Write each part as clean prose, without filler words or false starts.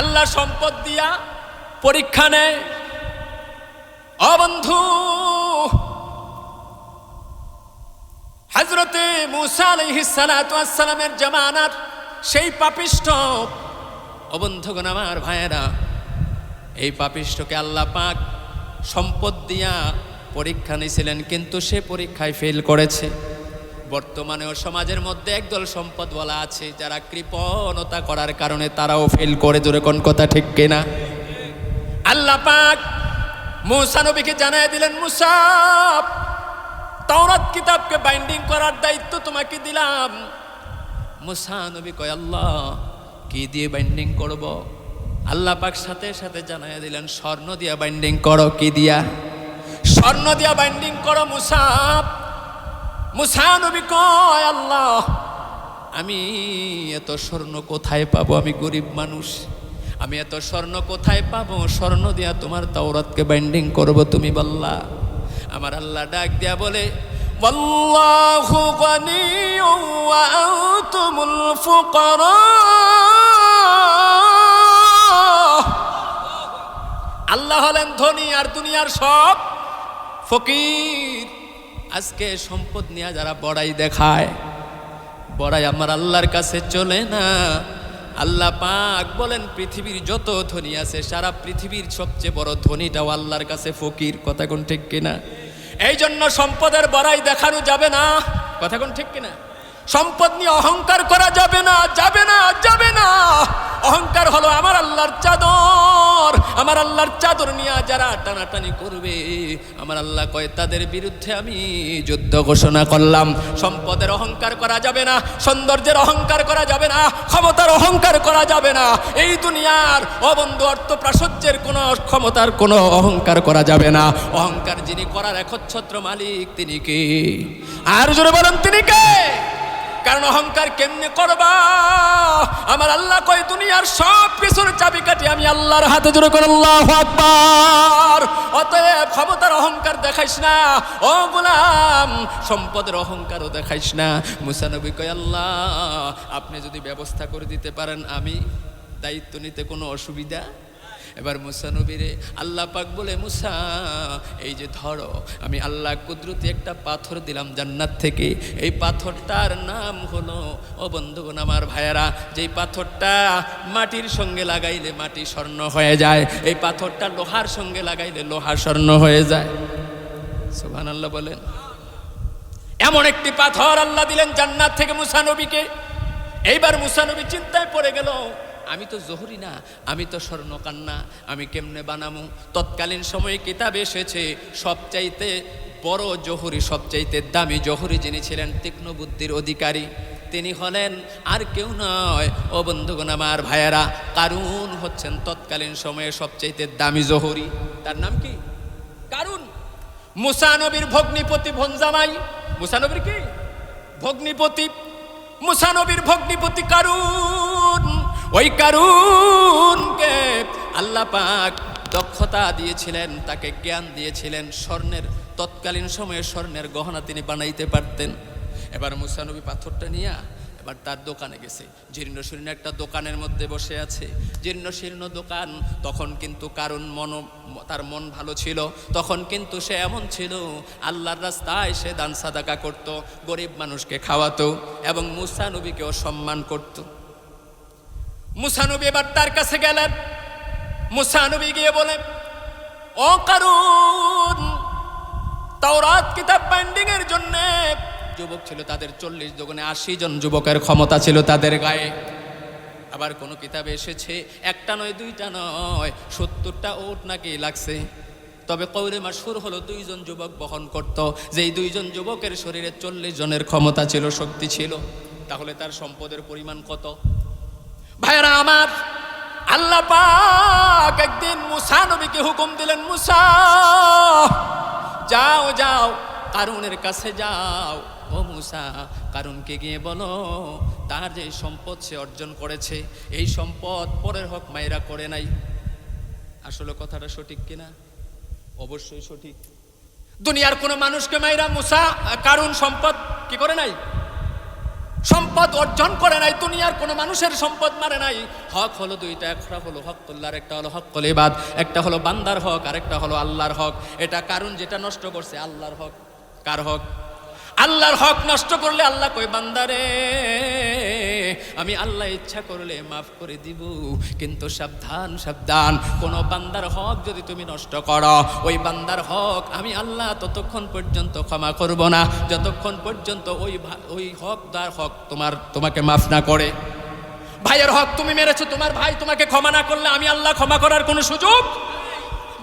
আল্লাহ সম্পদ দিয়া পরীক্ষা নেয়। ও বন্ধু, হযরতে মূসা আলাইহিস সালাতু ওয়াস সালামের জামানার সেই পাপিষ্ঠ, ও বন্ধুগণ আমার ভাইয়েরা, এই পাপিষ্ঠকে আল্লাহ পাক সম্পদ দিয়া পরীক্ষা নিয়েছিলেন, কিন্তু সে পরীক্ষায় ফেল করেছে। বর্তমানেও সমাজের মধ্যে একদল সম্পদ বলা আছে যারা কৃপণতা করার কারণে তারাও ফেল করে। জোরে কোন কথা ঠিক কিনা? আল্লাহ পাক মূসা নবীকে জানায় দিলেন, মূসা, তাওরাত কিতাবকে বাইন্ডিং করার দায়িত্ব তোমাকে দিলাম। মূসা নবী কয়, আল্লাহ কি দিয়ে বাইন্ডিং করব? আল্লাহ পাক সাথে সাথে জানায় দিলেন, স্বর্ণ দিয়া বাইন্ডিং করো। কি দিয়া? স্বর্ণ দিয়া বাইন্ডিং করো মূসা। মূসা নবী কয়, আল্লাহ আমি এত স্বর্ণ কোথায় পাবো? আমি গরিব মানুষ, আমি এত স্বর্ণ কোথায় পাবো? স্বর্ণ দিয়া তোমার তাওরাতকে বাইন্ডিং করব তুমি বললা। আমার আল্লাহ ডাক দিয়া বলে, ওয়াল্লাহু গনিয়্যুম ওয়া আনতুমুল ফুকারা। আল্লাহ হলেন ধনী আর দুনিয়ার সব ফকির। আজকে সম্পদ নিয়ে যারা বড়াই দেখায়, বড়াই আমার আল্লাহর কাছে চলে না। আল্লাহ পাক বলেন, পৃথিবীর যত ধনী আছে সারা পৃথিবীর সবচেয়ে বড় ধনীটাও আল্লাহর কাছে ফকির। কথা কোন ঠিক কিনা? এই জন্য সম্পদের বড়াই দেখানো যাবে না। কথা কোন ঠিক কিনা? সম্পদ নিয়ে অহংকার করা যাবে না, যাবে না, যাবে না। অহংকার হলো আমার আল্লাহর চাদর। আমার আল্লাহর চাদর নিয়ে যারা টানাটানি করবে, আমার আল্লাহ কয় তাদের বিরুদ্ধে আমি যুদ্ধ ঘোষণা করলাম। সম্পদের অহংকার করা যাবে না, সৌন্দর্যের অহংকার করা যাবে না, ক্ষমতার অহংকার করা যাবে না। এই দুনিয়ার অবন্ধু অর্থ প্রাচুর্যের কোনো ক্ষমতার কোনো অহংকার করা যাবে না। অহংকার যিনি করার একচ্ছত্র মালিক, তিনি কে? আর জোরে বলেন, তিনি কে? কারণ অহংকার কেমনে করবা? আমার আল্লাহ কয় দুনিয়ার সব কিছুর চাবিকাঠি আমি আল্লাহর হাতে। জোরে করে আল্লাহু আকবার। অতএব ক্ষমতার অহংকার দেখাইস না ও গোলাম, সম্পদের অহংকারও দেখাইস না। মূসা নবী কয়, আল্লাহ আপনি যদি ব্যবস্থা করে দিতে পারেন আমি দায়িত্ব নিতে কোনো অসুবিধা। এবার মূসা নবীরে আল্লাহ পাক বলে, মূসা এই যে ধরো, আমি আল্লাহ কুদরতি একটা পাথর দিলাম জান্নাত থেকে। এই পাথরটার নাম হলো, ও বন্ধুগণ আমার ভাইয়েরা, যেই পাথরটা মাটির সঙ্গে লাগাইলে মাটি স্বর্ণ হয়ে যায়, এই পাথরটা লোহার সঙ্গে লাগাইলে লোহা স্বর্ণ হয়ে যায়। সুবহানাল্লাহ বলেন। এমন একটি পাথর আল্লাহ দিলেন জান্নাত থেকে মূসা নবীকে। এইবার মূসা নবী চিন্তায় পড়ে গেল, আমি তো জহুরি না, আমি তো স্বর্ণকান্না, আমি কেমনে বানামু? তৎকালীন সময়ে কিতাবে এসেছে সবচাইতে বড় জহুরি, সবচাইতে দামি জহুরি যিনি ছিলেন তীক্ষ্ণ বুদ্ধির অধিকারী, তিনি হলেন আর কেউ নয়, ও বন্ধুগণ আমার ভাইয়েরা, কারুন হচ্ছেন তৎকালীন সময়ে সবচাইতে দামি জহুরি। তার নাম কি? কারুন। মূসা নবীর ভগ্নিপতি ভঞ্জামাই। মূসা নবীর কি ভগ্নিপতি? মূসা নবীর ভগ্নিপতি কারুন। ওই কারুনকে আল্লাহ পাক দক্ষতা দিয়েছিলেন, তাকে জ্ঞান দিয়েছিলেন, স্বর্ণের তৎকালীন সময়ে স্বর্ণের গহনা তিনি বানাইতে পারতেন। এবার মূসা নবী পাথরটা নিয়ে এবার তার দোকানে গেছে। জীর্ণ শীর্ণ একটা দোকানের মধ্যে বসে আছে, জীর্ণ শীর্ণ দোকান। তখন কিন্তু কারণ তার মন ভালো ছিল, তখন কিন্তু সে এমন ছিল আল্লাহর রাস্তায় সে দান সাদাকা করত, গরিব মানুষকে খাওয়াতো এবং মূসা নবীকেও সম্মান করত। মূসা নবী এবার তার কাছে গেলেন। মূসা নবী গিয়ে বলে, ও কারুন, তাওরাত কিতাব বাইন্ডিং এর জন্য যুবক ছিল তাদের 40 দোকানে 80 জন যুবকের ক্ষমতা ছিল তাদের গায়ে। আবার কোন কিতাবে এসেছে একটা নয় দুইটা নয় 70টা উট নাকি লাগছে। তবে কওলে মাশহুর হলো 2 জন যুবক বহন করত, যেই 2 জন যুবকের শরীরে 40 জনের ক্ষমতা ছিল, শক্তি ছিল। তাহলে তার সম্পদের পরিমাণ কত? ভাইরা আমার, আল্লাহ পাক একদিন মূসা নবীকে হুকুম দিলেন, মূসা যাও যাও কারুনের কাছে যাও। ও মূসা, কারুনকে গিয়ে বলো তার যে সম্পদ সে অর্জন করেছে, এই সম্পদ পরের হক মাইরা করে নাই। আসলে কথাটা সঠিক কিনা? অবশ্যই সঠিক। দুনিয়ার কোন মানুষকে মাইরা মূসা কারুন সম্পদ কি করে নাই? সম্পদ অর্জন করে নাই, দুনিয়ার কোনো মানুষের সম্পদ মারে নাই। হক হলো দুইটা, একটা হলো হকুল্লাহর, একটা হলো হকুল ইবাদ, একটা হলো বান্দার হক আর একটা হলো আল্লাহর হক। এটা কারণ যেটা নষ্ট করছে আল্লাহর হক। কার হক? আল্লাহর হক নষ্ট করলে আল্লাহ কই বান্দারে আমি আল্লাহ ইচ্ছা করলে মাফ করে দিব, কিন্তু সাবধান সাবধান, কোন বান্দার হক যদি তুমি নষ্ট করো, ওই বান্দার হক আমি আল্লাহ ততক্ষণ পর্যন্ত ক্ষমা করব না যতক্ষণ পর্যন্ত ওই হকদার হক তোমাকে মাফ না করে। ভাইয়ের হক তুমি মেরেছো, তোমার ভাই তোমাকে ক্ষমা না করলে আমি আল্লাহ ক্ষমা করার কোনো সুযোগ?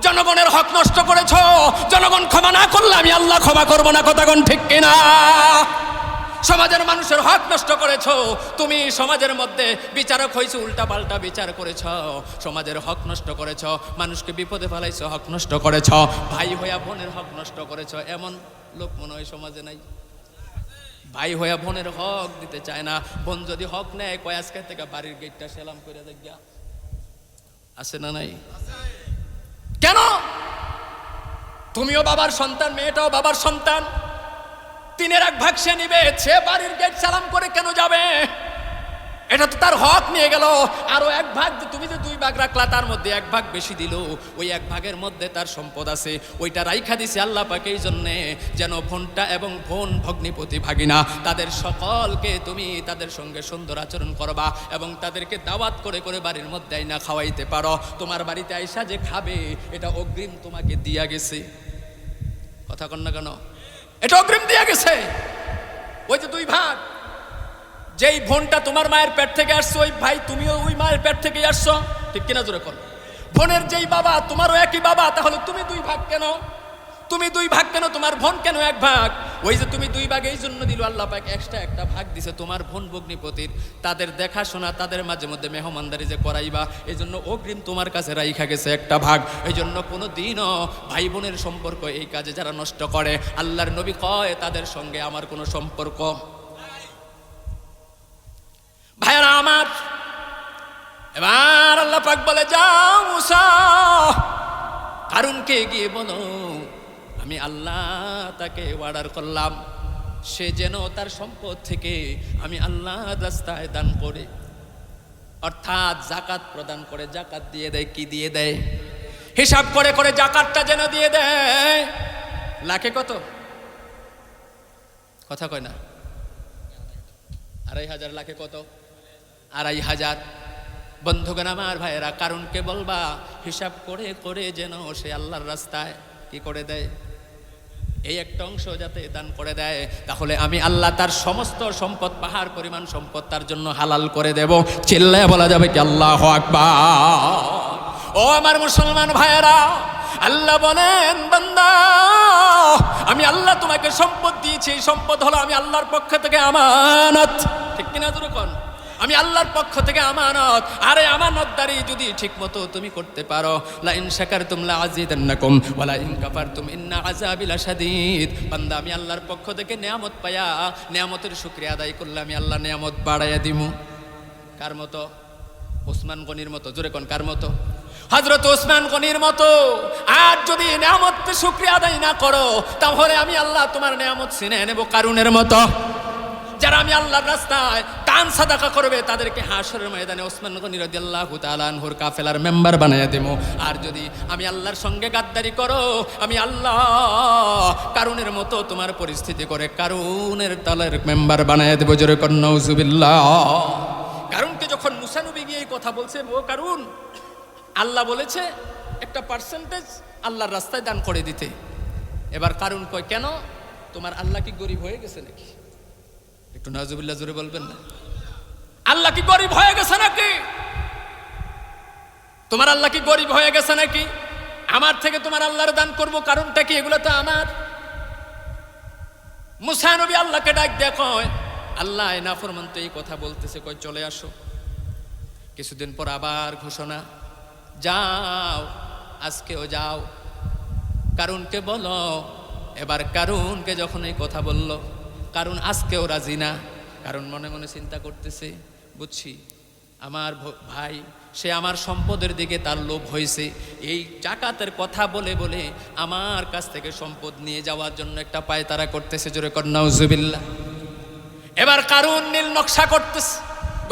জনগণের হক নষ্ট করেছো, জনগণ ক্ষমা না করলে আমি আল্লাহ ক্ষমা করব না। কথাগণ ঠিক কিনা? সমাজের মানুষের হক নষ্ট করেছো, তুমি সমাজের মধ্যে বিচারক হয়েছো, উল্টা পাল্টা বিচার করেছো, সমাজের হক নষ্ট করেছো, মানুষকে বিপদে ফেলাইছো, হক নষ্ট করেছো, ভাই হইয়া বোনের হক নষ্ট করেছো। এমন লোক মনে হয় সমাজে নাই? ভাই হইয়া বোনের হক দিতে চায় না। বোন যদি হক নেয় কয় আজকে থেকে বাড়ির গেটটা সেলাম করে দেখিয়া। আছে না নাই? কেন? তুমিও বাবার সন্তান, মেয়েটাও বাবার সন্তান, 3/1 সে নিবে, সে বাড়ির গেট সালাম করে কেন যাবে? এটা তো তার হক নিয়ে গেল। আরো 1 তুমি যে 2 ভাগ রাখলা, তার মধ্যে 1 ভাগ বেশি দিল, ওই 1 ভাগের মধ্যে তার সম্পদ আছে, ওইটা রাইখা দিছে আল্লাহ পাক এই জন্যে যেন বোনটা এবং বোন ভগ্নিপতি ভাগিনা তাদের সকলকে তুমি তাদের সঙ্গে সুন্দর আচরণ করবা এবং তাদেরকে দাওয়াত করে করে বাড়ির মধ্যে আইনা খাওয়াইতে পারো। তোমার বাড়িতে আইসা যে খাবে এটা অগ্রিম তোমাকে দিয়া গেছে। কথা কন না কেন? এটা অগ্রিম দিয়া গেছে। ওই যে 2 ভাগ, যেই বোনটা তোমার মায়ের পেট থেকে আসছো, ওই ভাই তুমিও ওই মায়ের পেট থেকে আসছো, ঠিক কিনা জোরে কর? বোনের যেই বাবা তোমারও একই বাবা, তাহলে তুমি 2 ভাগ কেন? তুমি 2 ভাগ কেন? তোমার বোন কেন 1 ভাগ? ওই যে তুমি 2 ভাগ এই জন্য দিল, আল্লাহ পাক এক্সট্রা একটা ভাগ দিছে তোমার বোন ভগ্নিপতির, তাদের দেখাশোনা, তাদের মাঝে মধ্যে মেহমানদারি যে করাইবা, এই জন্য অগ্রিম তোমার কাছে রাইখা গেছে একটা ভাগ। এই জন্য কোনো দিনও ভাই বোনের সম্পর্ক এই কাজে যারা নষ্ট করে, আল্লাহর নবী কয় তাদের সঙ্গে আমার কোনো সম্পর্ক। ভাইরা আমার, এবার আল্লাহ পাক বলে যাও মুসা কারুনকে গিয়ে বলো আমি আল্লাহ তাকে অর্ডার করলাম সে যেন তার সম্পদ থেকে আমি আল্লাহর রাস্তায় দান করে, অর্থাৎ যাকাত প্রদান করে, যাকাত দিয়ে দেয়। কি দিয়ে দেয়? হিসাব করে করে যাকাতটা যেন দিয়ে দেয়। লাখে কত? কথা কয় না? 2,500 লাখে কত? 2,500। বন্ধুগণ আমার, ভাইয়েরা, কারণকে বলবা হিসাব করে করে যেন সে আল্লাহর রাস্তায় কি করে দেয়, এই একটা অংশ যাতে দান করে দেয়, তাহলে আমি আল্লাহ তার সমস্ত সম্পদ, পাহাড় পরিমাণ সম্পদ তার জন্য হালাল করে দেব। চিল্লায় বলা যাবে কি আল্লাহু আকবার? ও আমার মুসলমান ভাইয়েরা, আল্লাহ বলেন বান্দা আমি আল্লাহ তোমাকে সম্পদ দিয়েছি, এই সম্পদ হলো আমি আল্লাহর পক্ষ থেকে আমানত। ঠিক কিনা জোরে কোন? আমি আল্লাহর পক্ষ থেকে আমানত। আরে আমানতদারি যদি ঠিক মতো তুমি করতে পারো, লা ইন শাকারতুম লা আযীদান্নাকুম ওয়া লা ইন কাফারতুম ইন্না আযাবি লাশাদীদ। বান্দা আমি আল্লাহর পক্ষ থেকে নিয়ামত পায়া নিয়ামতের শুকরিয়া আদায় করলে আমি আল্লাহ নিয়ামত বাড়াইয়া দিমু। কার মতো? ওসমান গনির মতো। জোরে কোন কার মতো? হযরত ওসমান গনির মতো। আর যদি নিয়ামতের শুকরিয়া আদায় না করো, তাহলে আমি আল্লাহ তোমার নিয়ামত ছিনিয়ে নেব কারুনের মতো। যারা আমি আল্লাহর রাস্তায় দান সাদাকা করবে তাদেরকে হাশরের ময়দানে ওসমান গনি রাদিয়াল্লাহু তাআলা আনহুর কাফেলার মেম্বার বানায়া দেব। আর যদি আমি আল্লাহর সঙ্গে গাদ্দারি করো, আমি আল্লাহ কারুনের মতো তোমার পরিস্থিতি করে কারুনের দলের মেম্বার বানায়া দেব। জোরে কর নাউজুবিল্লাহ। কারুনকে যখন মুসা নবী গিয়ে এই কথা বলছে, ও কারুন, আল্লাহ বলেছে একটা পার্সেন্টেজ আল্লাহর রাস্তায় দান করে দিতে। এবার কারুন কয়, কেন? তোমার আল্লাহ কি গরিব হয়ে গেছে নাকি? একটু নাউজুবিল্লাহ জোরে বলবেন না? আল্লাহ কি গরিব হয়ে গেছে নাকি? তোমার আল্লাহ কি গরিব হয়ে গেছে নাকি? আমার থেকে তোমার আল্লাহর দান করব, কারণটা কি? এগুলো তো আমার। মুসা নবী আল্লাহকে ডাক দেয়, কয় আল্লাহ এই নাফরমান তো এই কথা বলতেছে, কয় চলে আসো। কিছুদিন পর আবার ঘোষণা, যাও আজকেও যাও কারুনকে বলো। এবার কারুনকে যখন এই কথা বলল, কারণ আজকেও রাজি না। কারণ মনে মনে চিন্তা করতেছে, বুঝছি আমার ভাই, সে আমার সম্পদের দিকে তার লোভ হয়েছে, এই জাকাতের কথা বলে বলে আমার কাছ থেকে সম্পদ নিয়ে যাওয়ার জন্য একটা পায়তারা করতেছে। জোরে কর নাউজুবিল্লাহ। এবার কারুন নীল নকশা করতেছে,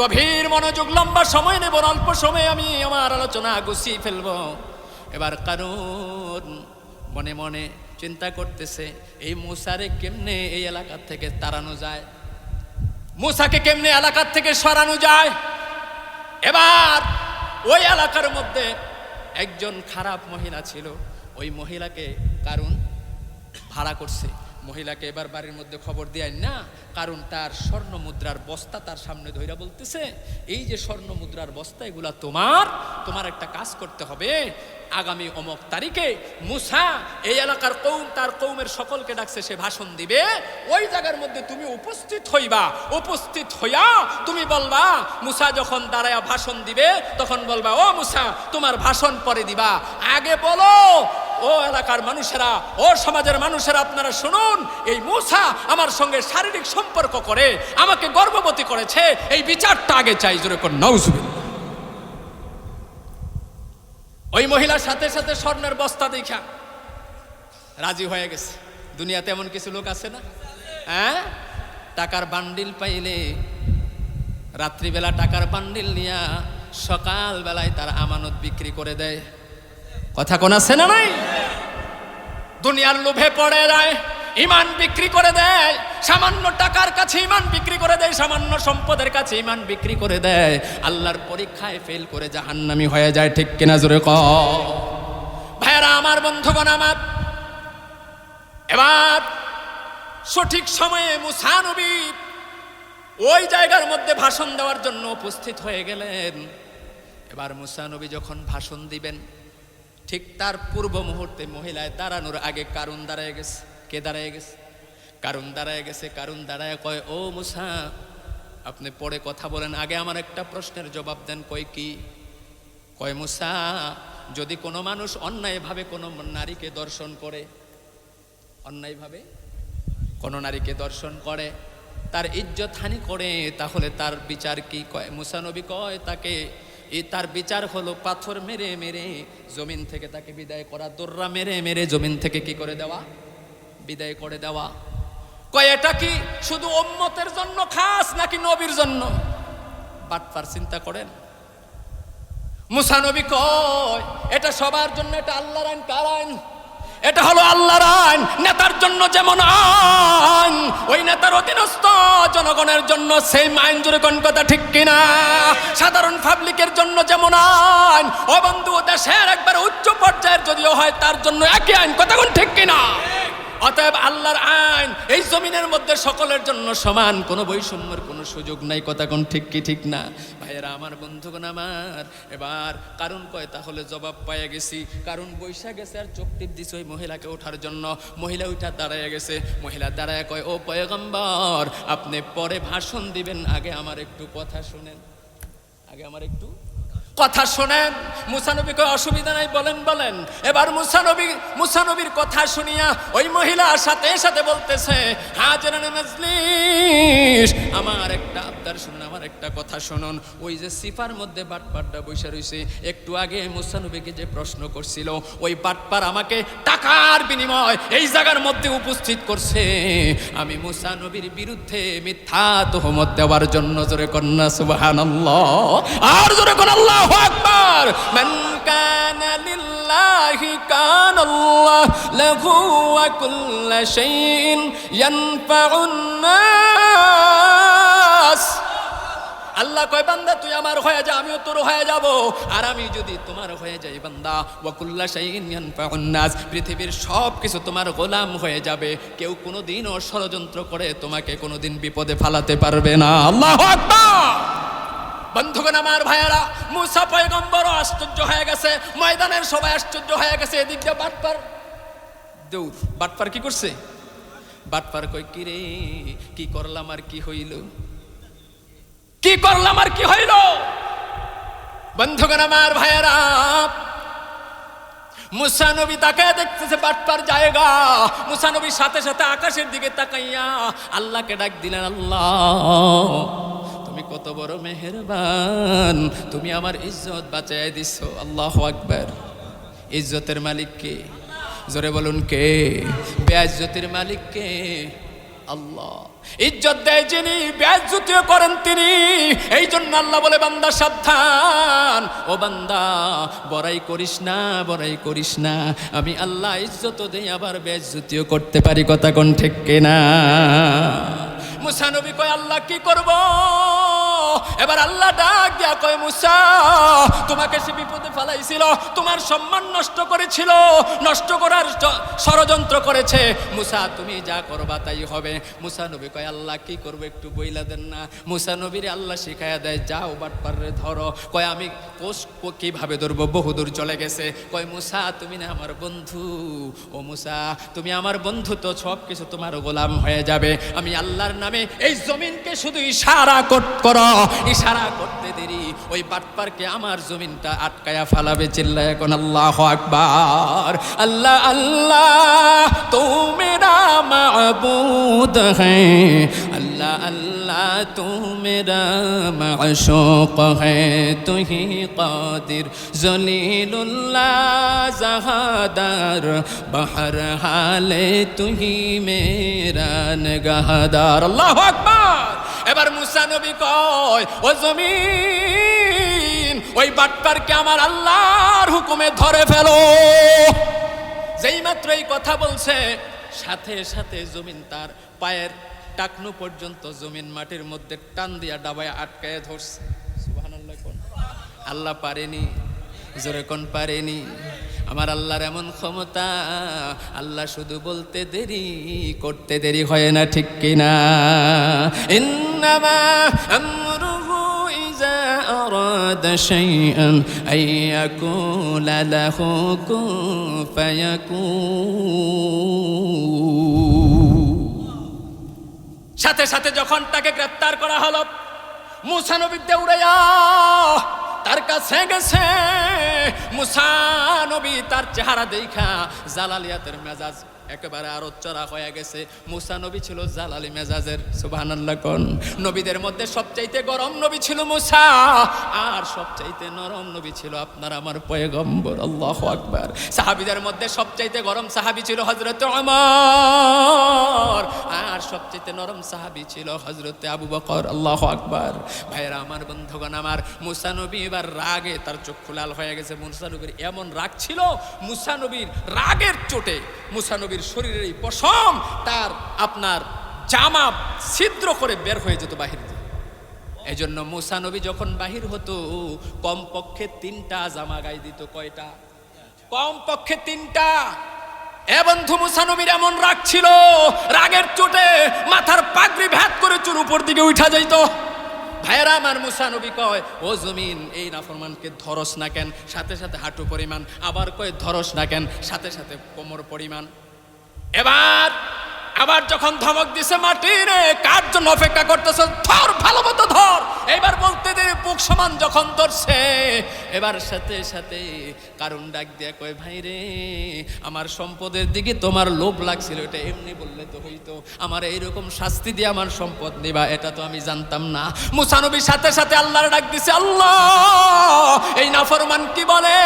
গভীর মনোযোগ, লম্বা সময় নেব, অল্প সময়ে আমি আমার আলোচনা গুছিয়ে ফেলবো। এবার কারুন মনে মনে চিন্তা করতেছে, এই মূসারে কেমনে এই এলাকার থেকে তাড়ানো যায়, মূসাকে কেমনে এলাকার থেকে সরানো যায়। এবার ওই এলাকার মধ্যে একজন খারাপ মহিলা ছিল, ওই মহিলাকে কারুন ভাড়া করছে। মহিলাকে এবার বাড়ির মধ্যে খবর দেয় না, কারণ তার স্বর্ণ মুদ্রার বস্তা তার সামনে ধইরা বলতেছে, এই যে স্বর্ণ মুদ্রার বস্তা, এগুলা তোমার একটা কাজ করতে হবে। আগামী অমুক তারিখে মূসা এই এলাকার কৌম, তার কৌমের সকলকে ডাকছে, সে ভাষণ দিবে। ওই জায়গার মধ্যে তুমি উপস্থিত হইবা, উপস্থিত হইয়া তুমি বলবা, মূসা যখন দাঁড়ায়া ভাষণ দিবে তখন বলবা, ও মূসা তোমার ভাষণ পরে দিবা, আগে বলো ও এলাকার মানুষেরা, ও সমাজের মানুষেরা, আপনারা শুনুন, এই মূসা আমার সঙ্গে শারীরিক সম্পর্ক করে আমাকে গর্ভবতী করেছে, এই বিচারটা আগে চাই। জোরে করে নাউজুবিল্লাহ। ওই মহিলার সাথে সাথে স্বর্ণের বস্তা দেখা রাজি হয়ে গেছে। দুনিয়াতে এমন কিছু লোক আছে না, হ্যাঁ, টাকার বান্ডিল পাইলে রাত্রিবেলা টাকার বান্ডিল নিয়া সকাল বেলায় তার আমানত বিক্রি করে দেয়। কথা কোন আছে না নাই? দুনিয়ার লোভে পড়ে যায়, ইমান বিক্রি করে দেয়, সামান্য টাকার কাছে ইমান বিক্রি করে দেয়, সামান্য সম্পদের কাছে ইমান বিক্রি করে দেয়, আল্লাহর পরীক্ষায় ফেল করে জাহান্নামী হয়ে যায়। ঠিক কিনা জোরে কও ভাইরা আমার, বন্ধুগণ আমার। এবার সঠিক সময়ে মূসা নবী ওই জায়গার মধ্যে ভাষণ দেওয়ার জন্য উপস্থিত হয়ে গেলেন। এবার মূসা নবী যখন ভাষণ দিবেন, ঠিক তার পূর্ব মুহূর্তে মহিলায় দাঁড়ানোর আগে কারুন দাঁড়ায় গেছে। কে দাঁড়ায় গেছে? কারুন দাঁড়ায় গেছে। কারুন দাঁড়ায় কয়, ও মূসা আপনি পরে কথা বলেন, আগে আমার একটা প্রশ্নের জবাব দেন। কয় কি? কয় মূসা, যদি কোনো মানুষ অন্যায়ভাবে কোনো নারীকে দর্শন করে, অন্যায়ভাবে কোনো নারীকে দর্শন করে, তার ইজ্জত হানি করে, তাহলে তার বিচার কি? কয় মূসা নবী কয়, তাকে তার বিচার হলো পাথর মেরে মেরে জমিন থেকে তাকে বিদায় করা, দোররা মেরে মেরে জমিন থেকে কি করে দেওয়া? বিদায় করে দেওয়া। কয় এটা কি শুধু উম্মতের জন্য খাস নাকি নবীর জন্য? বাটপার চিন্তা করেন। মূসা নবী কয় এটা সবার জন্য, এটা আল্লাহর আইন। কার আইন? এটা হলো আল্লাহর আইন। নেতার জন্য যেমন আইন, ওই নেতার অধীনস্থ জনগণের জন্য সেম আইন। জোরে কোন কথা ঠিক কিনা? সাধারণ পাবলিকের জন্য যেমন আইন, ও বন্ধু দেশের একবার উচ্চ পর্যায়ের যদিও হয়, তার জন্য একই আইন। কথা কোন ঠিক কিনা? অতএব আল্লাহর আইন এই জমিনের মধ্যে সকলের জন্য সমান, কোনো বৈষম্যের কোনো সুযোগ নাই। কথা কোন ঠিক কি ঠিক না? ভাইয়েরা আমার, বন্ধুগণ আমার। এবার কারণ কয় তাহলে জবাব পাইয়া গেছি। কারণ বৈশা গেছে আর চোখ টিপ দিছে ওই মহিলাকে ওঠার জন্য। মহিলা উঠা দাঁড়ায় গেছে। মহিলা দাঁড়ায় কয়, ও পয়গম্বর আপনি পরে ভাষণ দিবেন, আগে আমার একটু কথা শুনেন, আগে আমার একটু কথা শোনেন। মূসা নবী কয় অসুবিধা নাই, বলেন বলেন। এবার মূসা নবীর কথা শুনিয়া ওই মহিলা সাথে সাথে বলতেছে, হাজরানে মাজলিস, আমার একটা আবদার শুনুন, আমার একটা কথা শুনুন। ওই যে সিফার মধ্যে বাটপারটা বসে রয়েছে, একটু আগে মূসা নবীকে যে প্রশ্ন করছিল, ওই বাটপার আমাকে টাকার বিনিময় এই জায়গার মধ্যে উপস্থিত করছে আমি মূসা নবীর বিরুদ্ধে মিথ্যা তুহমত দেওয়ার জন্য। জোরে কন্যা সুবহানাল্লাহ, আর জোরে কন্যা আল্লাহু আকবার। মান কানা লিল্লাহি কানাল্লাহ লাহু ওয়া কুল্লু শাইইন ইয়ানফাউন নাস। আল্লাহ কয় বান্দা তুই আমার হয়ে যা, আমিও তোর হয়ে যাব। আর আমি যদি তোমার হয়ে যাই বান্দা, ওয়া কুল্লু শাইইন ইয়ানফাউন নাস, পৃথিবীর সব কিছু তোমার গোলাম হয়ে যাবে। কেউ কোনোদিনও ষড়যন্ত্র করে তোমাকে কোনোদিন বিপদে ফালাতে পারবে না। আল্লাহু আকবার। বন্ধুগণ আমার, ভাইয়েরা, মূসা পয়গম্বর আশ্চর্য হয়ে গেছে, ময়দানের সবাই আশ্চর্য হয়ে গেছে। এদিক দিয়ে বাটপার দৌড়। বাটপার কি করছে? বাটপার কই, কি রে, কি করলাম আর কি হইল, কি করলাম আর কি হইল? বন্ধুগণ আমার, ভাইয়েরা, মূসা নবী তাকে দেখতেছে বাটপার জায়গা। মূসা নবীর সাথে সাথে আকাশের দিকে তাকাইয়া আল্লাহকে ডাক দিলেন, আল্লাহ তুমি কত বড় মেহেরবান, তুমি আমার ইজ্জত বাঁচাই দিছো। আল্লাহু আকবার। ইজ্জতের মালিক কে? জোরে বলুন কে? বেইজ্জতের মালিক কে? আল্লাহ। ইজ্জত দেয় যিনি, বেইজ্জতিও করেন তিনি। এই জন্য আল্লাহ বলে বান্দা সাবধান, ও বান্দা বড়াই করিস না, বড়াই করিস না। আমি আল্লাহ ইজ্জতও দেই আবার বেইজ্জতিও করতে পারি, কথা কোন ঠিক কিনা? মুসা নবী কয় আল্লাহ কি করব? এবার আল্লাহ ডাক দিয়া কয় মুসা, তোমাকে সে বিপদে ফেলাইছিল, তোমার সম্মান নষ্ট করেছিল, নষ্ট করার ষড়যন্ত্র করেছে। মুসা তুমি যা করবা তাই হবে। মুসা নবী কয় আল্লাহ কি করব একটু বইলা দেন না। মুসা নবীরে আল্লাহ শিখাইয়া দেয়, যাও বাটপারে ধরো। কয় আমি কিভাবে ধরবো? বহুদূর চলে গেছে। কয় মুসা তুমি না আমার বন্ধু, ও মুসা তুমি আমার বন্ধু, তো সব কিছু তোমার গোলাম হয়ে যাবে। আমি আল্লাহর নামে এই জমিনকে শুধু ইশারা করো, ইশারা করতে দেরি ওই বাটপারকে আমার জমিনটা আটকায়া ফালাবে। চিল্লায় এখন আল্লাহু আকবার। আল্লাহ আল্লাহ তু মেরা মাবুদ হ্যাঁ, আল্লাহ আল্লাহ তু মেরা মাশূক হ্যাঁ, তুহি কাদির জলিলুল্লাহ জাহাদার, বাহর হালে তুহি মেরা নিগাহদার। আল্লাহু আকবার। এবার মুসা নবী কয় ও জমিন, ওই বাটপারকে আমার আল্লাহর হুকুমে ধরে ফেলো। যেই মাত্র এই কথা বলছে, সাথে সাথে জমিন তার পায়ের টাকনু পর্যন্ত জমিন মাটির মধ্যে টান দিয়া ডাবায় আটকায় ধরছে। সুবহানাল্লাহ। কোন আল্লাহ পারেনি? জোরে কোন পারেনি? আমার আল্লাহর এমন ক্ষমতা, আল্লাহ শুধু বলতে দেরি, করতে দেরি হয় না, ঠিক কিনা? ইন্নামা আমরুহু ইযা আরাদা শাইআন আইয়াকুলা লাহু কুন ফায়াকুন। সাথে সাথে যখন তাকে গ্রেফতার করা হলো, মুসা নবী দৌড়াইয়া তার কাছে গেছে। মুসা নবী তার চেহারা দেখা জালালিয়াতের মেজাজ একেবারে আরো চড়া হয়ে গেছে। মুসা নবী ছিল জালালি মেজাজের। সুবহানাল্লাহ। কোন নবীদের মধ্যে সবচাইতে গরম নবী ছিল মুসা, আর সবচাইতে নরম নবী ছিল আপনার আমার পয়গম্বর। আল্লাহু আকবার। সাহাবীদের মধ্যে সবচাইতে গরম সাহাবী ছিল হযরত ওমর, আর সবচাইতে নরম সাহাবী ছিল হযরত আবু বকর। আল্লাহু আকবার। ভাইরা আমার, বন্ধুগণ আমার, মুসা নবী এবার রাগে তার চক্ষু লাল হয়ে গেছে। মুসা নবীর এমন রাগ ছিল, মুসা নবীর রাগের চোটে মুসা নবীর শরীরের এই পশম তার আপনার জামা ছিদ্র করে বের হয়ে যেত বাহির দিয়ে। এই জন্য মুসা নবী যখন বাহির হতো কমপক্ষে 3টা জামা গায়ে দিত। কয়টা? কমপক্ষে 3টা। এ বন্ধু, মুসা নবীর এমন রাগ ছিল, রাগের চোটে মাথার পাগড়ি ভেদ করে চুল উপর দিকে উঠা যাইত। ভাইরা আমার, মুসা নবী কয় ও জমিন, এই নাফরমানকে ধরস না কেন? সাথে সাথে হাঁটু পরিমাণ। আবার কয় ধরস না কেন? সাথে সাথে কোমর পরিমাণ। এবার আবার যখন ধমক দিছে, মাটি রে কার জন্য অপেক্ষা করতেছ? ধর, ভালো মতো ধর। এবার বলতে দেরি বুক সমান যখন ধরছে, এবার সাথে সাথে কারণ ডাক দিয়া কয় ভাই রে, আমার সম্পদের দিকে তোমার লোভ লাগছিল, এটা এমনি বললে তো হইতো। আমার এইরকম শাস্তি দিয়ে আমার সম্পদ নিবা, এটা তো আমি জানতাম না। মুসা নবী সাথে সাথে আল্লাহর ডাক দিছে, আল্লাহ এই নাফরমান কি বলে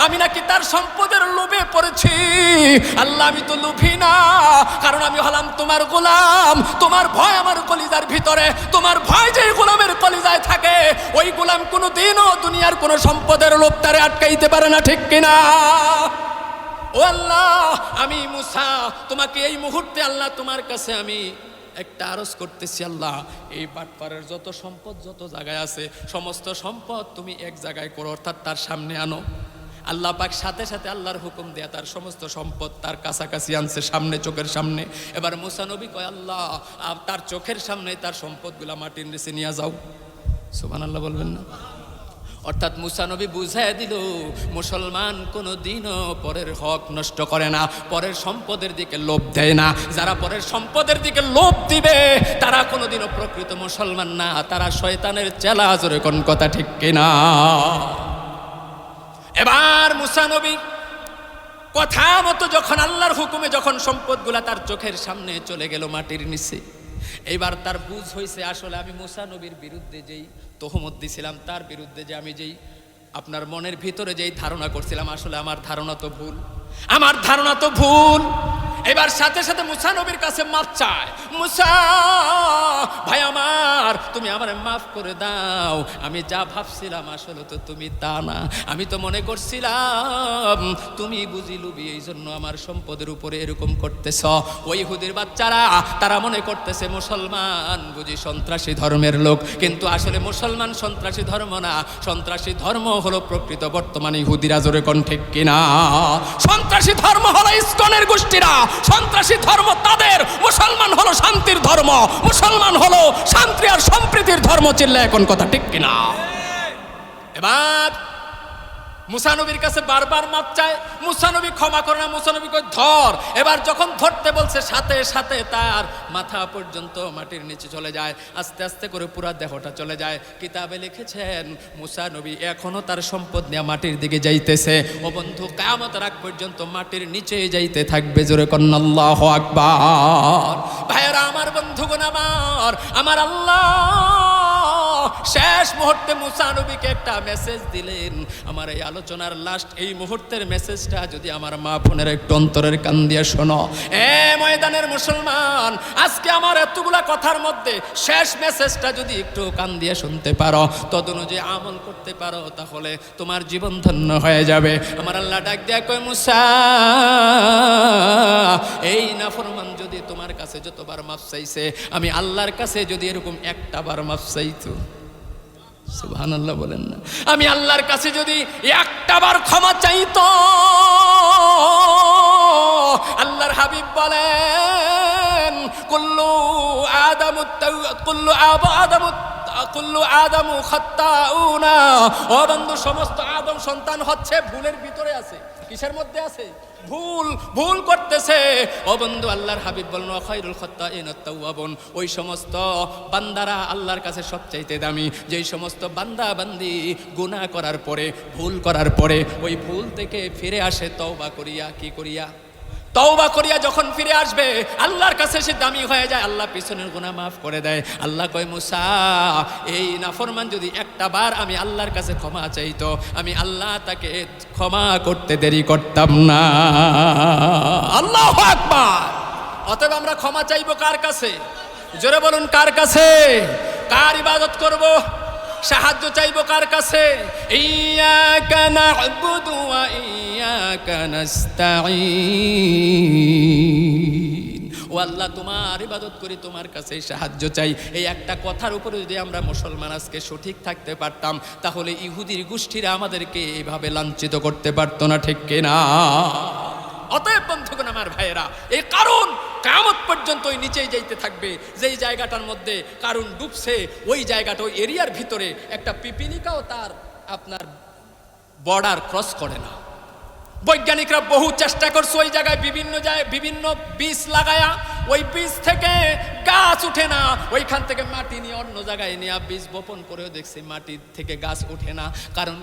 আমি নাকি তার সম্পদের লোভে পড়েছি? আল্লাহ আমি তো লোভী না, কারণ আমি হলাম তোমার গোলাম। তোমার ভয় আমার কলিজার ভিতরে, তোমার ভয় যে গোলামের কলিজায় থাকে, ওই গোলাম কোনোদিনও দুনিয়ার কোনো সম্পদের লোভ তারে আটকাইতে পারে না, ঠিক কিনা? ও আল্লাহ, আমি মুসা তোমাকে এই মুহূর্তে আল্লাহ তোমার কাছে আমি একটা আরজ করতেছি। আল্লাহ, এই বাটপাড়ের যত সম্পদ যত জায়গায় আছে, সমস্ত সম্পদ তুমি এক জায়গায় করো, অর্থাৎ তার সামনে আনো। আল্লাহ পাক সাথে সাথে আল্লাহর হুকুম দেয়া তার সমস্ত সম্পদ তার কাছাকাছি আনছে, সামনে, চোখের সামনে। এবার মুসা নবী কয় আল্লাহ তার চোখের সামনে তার সম্পদগুলা মাটির নিচে নিয়ে যাও। সুবহানাল্লাহ বলবেন না? অর্থাৎ মুসা নবী বুঝায় দিল, মুসলমান কোনোদিনও পরের হক নষ্ট করে না, পরের সম্পদের দিকে লোভ দেয় না। যারা পরের সম্পদের দিকে লোভ দিবে তারা কোনোদিনও প্রকৃত মুসলমান না, তারা শয়তানের চেলা। জোরে কোন কথা ঠিক কিনা? এবার মুসা নবী কথা মতো যখন আল্লাহর হুকুমে যখন সম্পদগুলা তার চোখের সামনে চলে গেল মাটির নিচে, এইবার তার বুঝ হয়েছে আসলে আমি মুসা নবীর বিরুদ্ধে যেই তোহমত দিছিলাম, তার বিরুদ্ধে যে আমি যেই আপনার মনের ভিতরে যেই ধারণা করছিলাম, আসলে আমার ধারণা তো ভুল, আমার ধারণা তো ভুল। এবার সাথে সাথে মুসা নবীর কাছে মাপ চায়, মুসা ভাই আমার, তুমি আমারে মাফ করে দাও, আমি যা ভাবছিলাম আসলে তো তুমি তা না, আমি তো মনে করছিলাম তুমি বুঝি লুবি এই জন্য আমার সম্পদের উপরে এরকম করতেছ। ওই ইহুদির বাচ্চারা তারা মনে করতেছে মুসলমান বুঝি সন্ত্রাসী ধর্মের লোক, কিন্তু আসলে মুসলমান সন্ত্রাসী ধর্ম না, সন্ত্রাসী ধর্ম হলো প্রকৃত বর্তমানে ইহুদিরা, জোরে কোন ঠিক কিনা? সন্ত্রাসী ধর্ম হলো ইসকনের গোষ্ঠীরা, সন্ত্রাসী ধর্ম তাদের, মুসলমান হলো শান্তির ধর্ম, মুসলমান হলো শান্তি আর সম্প্রীতির ধর্ম। চিল্লা এখন কথা ঠিক কিনা? এবার মুসা নবীর কাছে বারবার মাপ চায়, মুসা নবী ক্ষমা করে না, মুসা নবী কই ধর। এবার যখন ধরতে বলছে সাথে সাথে তার মাথা পর্যন্ত মাটির নিচে চলে যায়, আস্তে আস্তে করে পুরা দেহটা চলে যায়। কিতাবে লিখেছেন মুসা নবী এখনো তার সম্পদ নিয়ে মাটির দিকে যাইতেছে। ও বন্ধু, কিয়ামতের আগ পর্যন্ত মাটির নিচে যাইতে থাকবে, জোরে কন্না আল্লাহু আকবার। ভাইয়েরা আমার, বন্ধুগণ আমার, আমার আল্লাহ শেষ মুহূর্তে মুসা নবীকে একটা মেসেজ দিলেন। আমার এই আলোচনার লাস্ট এই মুহূর্তের মেসেজটা যদি আমার মা বোনের একটু অন্তরের কান দিয়ে শোনো, এ ময়দানের মুসলমান, আজকে আমার এতগুলা কথার মধ্যে শেষ মেসেজটা যদি একটু কান দিয়ে শুনতে পারো, তদনুযায়ী আমল করতে পারো, তাহলে তোমার জীবন ধন্য হয়ে যাবে। আমার আল্লাহ ডাক দেয়া কয়, মুসা এই নাফরমান যদি তোমার কাছে যতবার মাফ চাইছে, আমি আল্লাহর কাছে যদি এরকম একটা বার মাফ চাইতো, সুবহানাল্লাহ বলেন না, আমি আল্লাহর কাছে যদি একটা বার ক্ষমা চাইতো, আল্লাহর হাবিব বলেন কুল্লু আদামু খাত্তাউনা, ও বন্ধু, সমস্ত আদম সন্তান হচ্ছে ভুলের ভিতরে আছে। কিসের মধ্যে আছে? ভুল করতেছে। ও বন্ধু, আল্লাহর হাবিব বলেন খায়রুল খাত্তাইনাত তাওয়াবুন, ওই সমস্ত বান্দারা আল্লাহর কাছে সবচাইতে দামি, যেই সমস্ত বান্দা বান্দি গুনাহ করার পরে, ভুল করার পরে ওই ভুল থেকে ফিরে আসে তওবা করিয়া। কি করিয়া? তওবা করিয়া যখন ফিরে আসবে আল্লাহর কাছে সে দামি হয়ে যায়, আল্লাহ পিছনের গুনাহ মাফ করে দেয়। আল্লাহ কয়, মুসা এই নাফরমান যদি একটা বার আমি আল্লাহর কাছে ক্ষমা চাইতো, আমি আল্লাহ তাকে ক্ষমা করতে দেরি করতাম না। আল্লাহু আকবার। অতএব আমরা ক্ষমা চাইবো কার কাছে? জোরে বলুন, কার কাছে? কার ইবাদত করব? সাহায্য চাইবো কার কাছে? ইয়াকা না'বুদু ওয়া ইয়াকা নাস্তাঈন। ও আল্লাহ, তোমার ইবাদত করি, তোমার কাছে সাহায্য চাই। এই একটা কথার উপরে যদি আমরা মুসলমান আজকে সঠিক থাকতে পারতাম, তাহলে ইহুদির গোষ্ঠীরা আমাদেরকে এইভাবে লাঞ্ছিত করতে পারতো না, ঠিক কিনা? অতএব বন্ধুগণ আমার ভাইয়েরা, এই কারণ কিয়ামত পর্যন্ত ওই নিচেই যাইতে থাকবে। যেই জায়গাটার মধ্যে কারণ ডুবছে, ওই জায়গাটা, ওই এরিয়ার ভিতরে একটা পিপিলিকাও তার আপনার বর্ডার ক্রস করে না। বৈজ্ঞানিকরা বহু চেষ্টা করছে ওই জায়গায় বিভিন্ন বীজ লাগায়া, ওই বীজ থেকে গাছ উঠে না। ওইখান থেকে মাটি নিয়ে অন্য জায়গায় নিয়ে বীজ বপন করেও দেখছে মাটি থেকে গাছ উঠে না। কারণ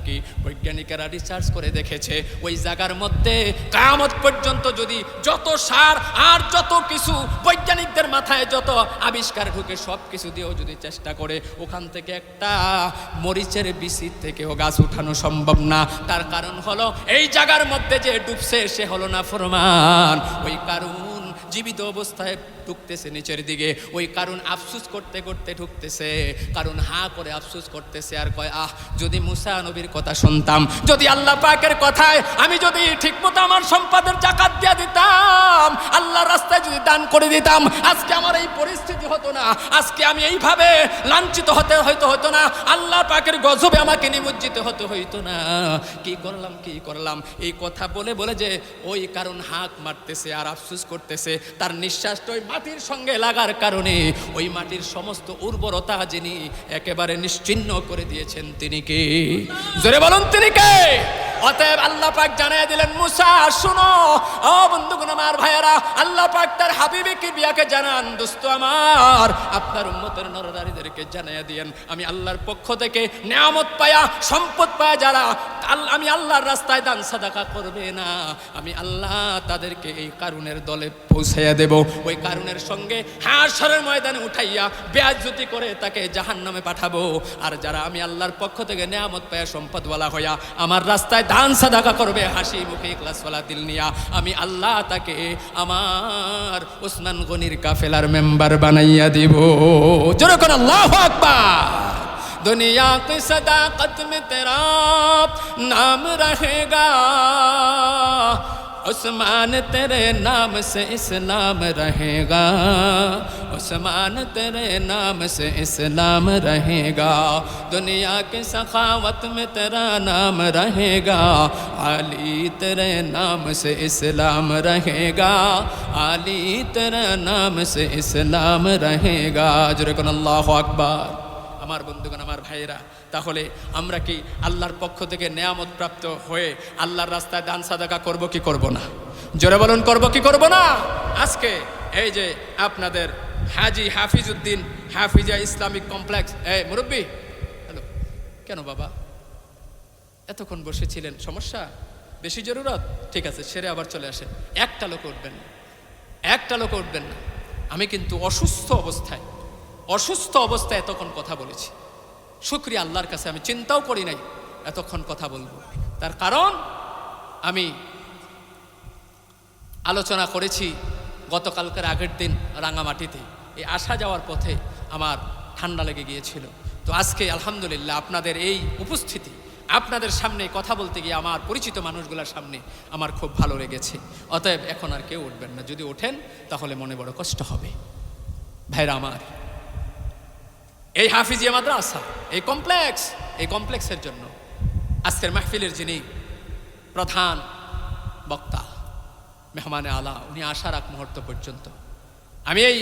কি? বৈজ্ঞানিকেরা রিসার্চ করে দেখেছে ওই জায়গার মধ্যে কিয়ামত পর্যন্ত যদি যত সার আর যত কিছু বৈজ্ঞানিকদের মাথায় যত আবিষ্কার ঢুকে, সব কিছু দিয়েও যদি চেষ্টা করে, ওখান থেকে একটা মরিচের বিচির থেকেও গাছ উঠানো সম্ভব না। তার কারণ হলো এই জায়গার মধ্যে যে ডুবছে সে হলো নাফরমান। ওই কারণ জীবিত অবস্থায় ঢুকতেছে নিচের দিকে, ওই কারণ আফসোস করতে করতে ঢুকতেছে, কারণ হা করে আফসোস করতেছে আর কয়, আহ যদি মুসা নবীর কথা শুনতাম, যদি আল্লাহ পাকের কথায় আমি যদি ঠিকমতো আমার সম্পদের যাকাত দিয়ে দিতাম, আল্লাহর রাস্তায় যদি দান করে দিতাম, আজকে আমার এই পরিস্থিতি হতো না, আজকে আমি এইভাবে লাঞ্ছিত হতো না, আল্লাহ পাকের গজবে আমাকে নিমজ্জিত হইতো না। কি করলাম এই কথা বলে বলে যে ওই কারণ হাঁক মারতেছে আর আফসোস করতেছে। তার নিঃশ্বাসটা ওই মাটির সঙ্গে লাগার কারণে ওই মাটির সমস্ত উর্বরতা যিনি একেবারে নিশ্চিহ্ন করে দিয়েছেন, তিনি কে? জোরে বলুন, তিনি কে? অতএব আল্লাহ পাক জানায় দিলেন, মুসা শুনো। ও বন্ধুগণ আমার ভাইয়েরা, আল্লাহ পাক তার হাবিবে কিবরিয়াকে জানান, দোস্ত আমার, আপনার উম্মতের নরনারীদেরকে জানায় দিয়েন, আমি আল্লাহর পক্ষ থেকে নিয়ামত পায়া, সম্পদ পায়া যারা আমি আল্লাহর রাস্তায় দান সাদাকা করবে না, আমি আল্লাহ তাদেরকে এই কারুনের দলে পৌঁছাইয়া দেব। ওই কারুনের সঙ্গে হাশরের ময়দানে উঠাইয়া বেয়াজ্জতি করে তাকে জাহান্নামে পাঠাবো। আর যারা আমি আল্লাহর পক্ষ থেকে নিয়ামত পায়া, সম্পদওয়ালা হইয়া আমার রাস্তায় রাস্তায় দান সাদাকা করবে হাসি মুখে ইখলাসওয়ালা দিল নিয়া, আমি আল্লাহ তাকে আমার ওসমান গনির কাফেলার মেম্বার বানাইয়া দিব। জোরে কোন আল্লাহু আকবার। दुनिया की सदाकत में तेरा नाम रहेगा, उस्मान तेरे नाम से इस्लाम रहेगा, उस्मान तेरे नाम से इस्लाम रहेगा। दुनिया की सखावत में तेरा नाम रहेगा, अली तेरे नाम से इस्लाम रहेगा, अली तेरे नाम से इस्लाम रहेगा। जुरकुन अल्लाहु अकबर। আমার বন্ধুগণ, আমার ভাইয়েরা, তাহলে আমরা কি আল্লাহর পক্ষ থেকে নেয়ামত প্রাপ্ত হয়ে আল্লাহর রাস্তায় দান সাদাকা করব কি করব না? জোরে বলুন, করব কি করব না? আজকে এই যে আপনাদের হাজি হাফিজউদ্দিন হাফিজা ইসলামিক কমপ্লেক্স, এই মুরব্বী, হ্যালো, কেন বাবা এতক্ষণ বসেছিলেন? সমস্যা? বেশি জরুরত? ঠিক আছে, সেরে আবার চলে আসেন। একটা লোক উঠবেন না, একটা লোক উঠবেন না। আমি কিন্তু অসুস্থ অবস্থায় এতক্ষণ কথা বলেছি। শুকরিয়া আল্লাহর কাছে, আমি চিন্তাও করি নাই এতক্ষণ কথা বলবো। তার কারণ আমি আলোচনা করেছি গতকালকের আগের দিন রাঙামাটিতে। এই আসা যাওয়ার পথে আমার ঠান্ডা লেগে গিয়েছিল। তো আজকে আলহামদুলিল্লাহ আপনাদের এই উপস্থিতি, আপনাদের সামনে কথা বলতে গিয়ে আমার পরিচিত মানুষগুলোর সামনে আমার খুব ভালো লেগেছে। অতএব এখন আর কেউ উঠবেন না, যদি ওঠেন তাহলে মনে বড় কষ্ট হবে। ভাইরা আমার, এই হাফিজিয়া মাদ্রাসা, এই কমপ্লেক্সের জন্য আজকের মাহফিলের যিনি প্রধান বক্তা, মেহমানে আলা, উনি আসার আগ মুহূর্ত পর্যন্ত আমি এই